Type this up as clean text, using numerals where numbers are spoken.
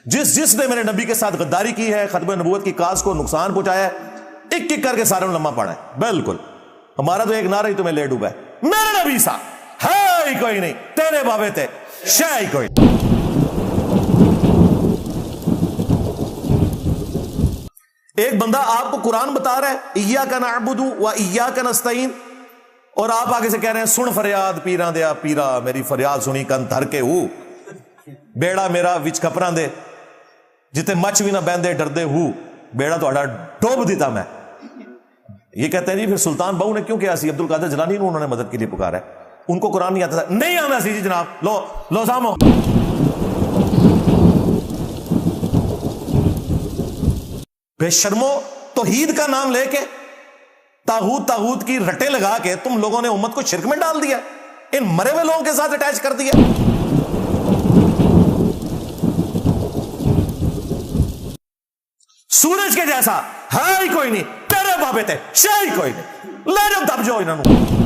جس نے میرے نبی کے ساتھ غداری کی ہے، ختم نبوت کی کاز کو نقصان پہنچایا ہے، ایک ایک کر کے سارے لمحہ پڑا ہے۔ بالکل ہمارا تو ایک نعرہ ہی تمہیں لے ڈوبا ہے، میرے نبی سا ہے ہی کوئی نہیں، تیرے بابے تھے شے ہی کوئی نہیں۔ ایک بندہ آپ کو قرآن بتا رہا ہے ایاک نعبد و ایاک نستعین، اور آپ آگے سے کہہ رہے ہیں سن فریاد پیراں دیا پیرا، میری فریاد سنی کن تھر کے ہو، بیڑا میرا وچ کپراں دے جتے مچ بھی نہ بہندے ڈردے ہو، بیڑا تو ڈوب دیتا میں۔ یہ کہتے ہیں جی پھر سلطان بہو نے کیوں کیا سی؟ عبد القادر جیلانی انہوں نے مدد کے لیے پکارا ہے، ان کو قرآن نہیں آتا تھا؟ نہیں آنا سی جی جناب، لو سامو۔ بے شرمو، توحید کا نام لے کے تاغوت کی رٹے لگا کے تم لوگوں نے امت کو شرک میں ڈال دیا، ان مرے ہوئے لوگوں کے ساتھ اٹیچ کر دیا۔ سورج کے جیسا ہے ہی کوئی نہیں، تیرے بابے تھے شے ہی کوئی نہیں، لے جاؤ دب جاؤ انہوں۔